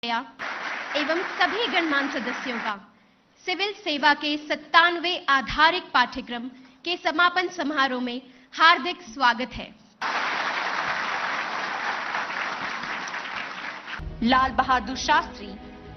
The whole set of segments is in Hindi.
एवं सभी गणमान्य सदस्यों का सिविल सेवा के 97वें आधारिक पाठ्यक्रम के समापन समारोह में हार्दिक स्वागत है। लाल बहादुर शास्त्री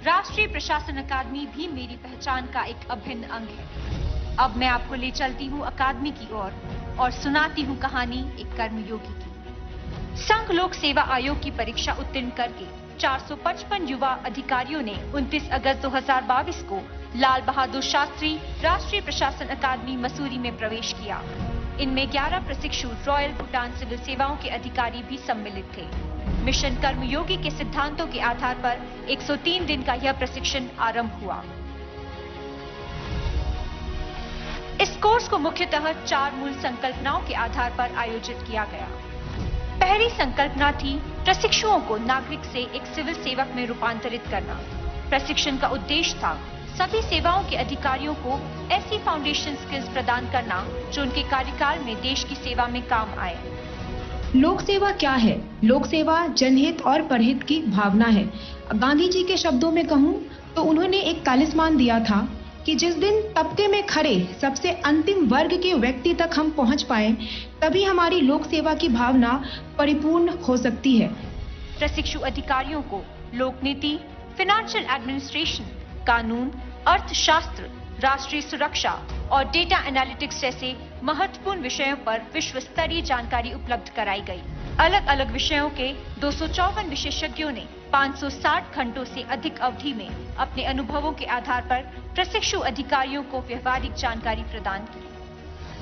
राष्ट्रीय प्रशासन अकादमी भी मेरी पहचान का एक अभिन्न अंग है। अब मैं आपको ले चलती हूँ अकादमी की ओर और सुनाती हूँ कहानी एक कर्मयोगी की। संघ लोक सेवा आयोग की परीक्षा उत्तीर्ण करके 455 युवा अधिकारियों ने 29 अगस्त 2022 को लाल बहादुर शास्त्री राष्ट्रीय प्रशासन अकादमी मसूरी में प्रवेश किया। इनमें 11 प्रशिक्षु रॉयल भूटान सिविल सेवाओं के अधिकारी भी सम्मिलित थे। मिशन कर्मयोगी के सिद्धांतों के आधार पर 103 दिन का यह प्रशिक्षण आरंभ हुआ। इस कोर्स को मुख्यतः 4 मूल संकल्पनाओं के आधार पर आयोजित किया गया। पहली संकल्पना थी प्रशिक्षुओं को नागरिक से एक सिविल सेवक में रूपांतरित करना। प्रशिक्षण का उद्देश्य था सभी सेवाओं के अधिकारियों को ऐसी फाउंडेशन स्किल्स प्रदान करना जो उनके कार्यकाल में देश की सेवा में काम आए। लोक सेवा क्या है? लोक सेवा जनहित और परहित की भावना है। गांधी जी के शब्दों में कहूं तो उन्होंने एक तालिस्मान दिया था कि जिस दिन तबके में खड़े सबसे अंतिम वर्ग के व्यक्ति तक हम पहुंच पाए, तभी हमारी लोक सेवा की भावना परिपूर्ण हो सकती है। प्रशिक्षु अधिकारियों को लोक नीति, फाइनेंशियल एडमिनिस्ट्रेशन, कानून, अर्थशास्त्र, राष्ट्रीय सुरक्षा और डेटा एनालिटिक्स जैसे महत्वपूर्ण विषयों पर विश्व स्तरीय जानकारी उपलब्ध कराई गई। अलग अलग विषयों के 254 विशेषज्ञों ने 560 घंटों से अधिक अवधि में अपने अनुभवों के आधार पर प्रशिक्षु अधिकारियों को व्यवहारिक जानकारी प्रदान की।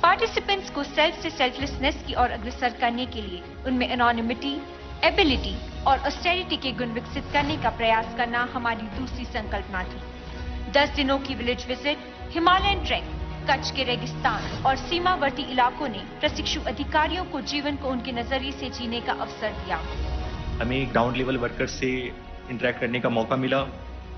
पार्टिसिपेंट्स को सेल्फ से सेल्फलेसनेस की ओर अग्रसर करने के लिए उनमें एनोनिमिटी, एबिलिटी और ऑस्टेरिटी के गुण विकसित करने का प्रयास करना हमारी दूसरी संकल्पना थी। 10 दिनों की village visit, Himalayan track, Kutch के रेगिस्तान और सीमावर्ती इलाकों ने प्रशिक्षु अधिकारियों को जीवन को उनके नजरिए से जीने का अवसर दिया। हमें ग्राउंड लेवल वर्कर्स से इंटरेक्ट करने का मौका मिला।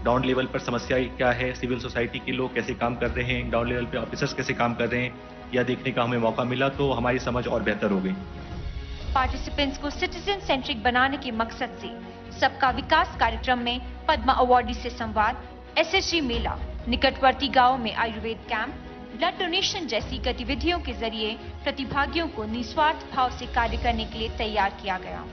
ग्राउंड लेवल पर समस्याएं क्या है, सिविल सोसाइटी के लोग कैसे काम कर रहे हैं, ग्राउंड लेवल पे ऑफिसर्स कैसे काम कर रहे हैं, यह देखने का हमें मौका मिला, तो हमारी समझ और बेहतर हो गई। पार्टिसिपेंट्स को सिटीजन सेंट्रिक बनाने के मकसद से सबका विकास कार्यक्रम में पद्मा अवार्डी से संवाद, एसएसजी मेला, निकटवर्ती गांवों में आयुर्वेद कैंप, ब्लड डोनेशन जैसी गतिविधियों के जरिए प्रतिभागियों को निस्वार्थ भाव से कार्य करने के लिए तैयार किया गया।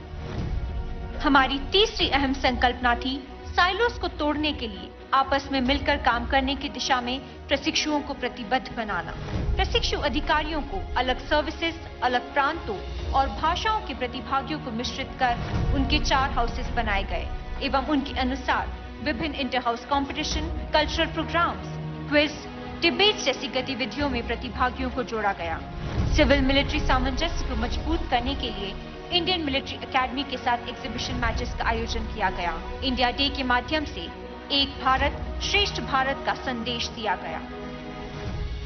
हमारी तीसरी अहम संकल्पना थी साइलोस को तोड़ने के लिए आपस में मिलकर काम करने की दिशा में प्रशिक्षुओं को प्रतिबद्ध बनाना। प्रशिक्षु अधिकारियों को अलग सर्विसेज, अलग प्रांतों और भाषाओं के प्रतिभागियों को मिश्रित कर उनके 4 हाउसेस बनाए गए एवं उनके अनुसार विभिन्न inter house competition, cultural programmes, quiz, debate जैसी गतिविधियों में प्रतिभागियों को जोड़ा गया। सिविल मिलिट्री सामंजस्य को मजबूत करने के लिए इंडियन मिलिट्री एकेडमी के साथ एग्जीबिशन मैचेस का आयोजन किया गया। इंडिया डे के माध्यम से एक भारत श्रेष्ठ भारत का संदेश दिया गया।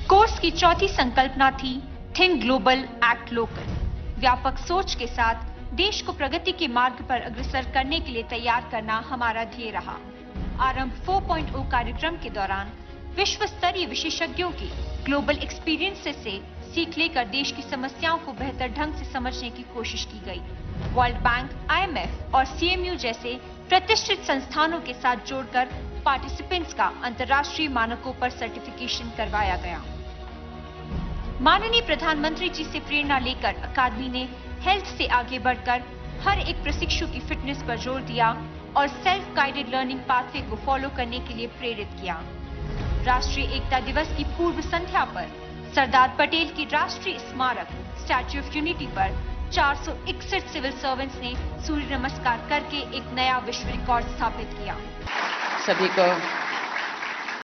कोर्स की चौथी संकल्पना थी थिंक ग्लोबल, एक्ट लोकल। व्यापक सोच के साथ देश को प्रगति के मार्ग पर अग्रसर करने के लिए तैयार करना हमारा ध्येय रहा। आरंभ 4.0 कार्यक्रम के दौरान विश्व स्तरीय विशेषज्ञों के ग्लोबल एक्सपीरियंसेस से सीख लेकर देश की समस्याओं को बेहतर ढंग से समझने की कोशिश की गई। वर्ल्ड बैंक, IMF और CMU जैसे प्रतिष्ठित संस्थानों के साथ जोड़कर पार्टिसिपेंट्स का अंतर्राष्ट्रीय मानकों पर सर्टिफिकेशन करवाया गया। माननीय प्रधानमंत्री जी से प्रेरणा लेकर अकादमी ने हेल्थ से आगे बढ़कर हर एक प्रशिक्षु की फिटनेस पर जोर दिया और सेल्फ गाइडेड लर्निंग पाथवे को फॉलो करने के लिए प्रेरित किया। राष्ट्रीय एकता दिवस की पूर्व संध्या पर सरदार पटेल की राष्ट्रीय स्मारक स्टैच्यू ऑफ यूनिटी पर 461 सिविल सर्वेंट्स ने सूर्य नमस्कार करके एक नया विश्व रिकॉर्ड स्थापित किया। सभी को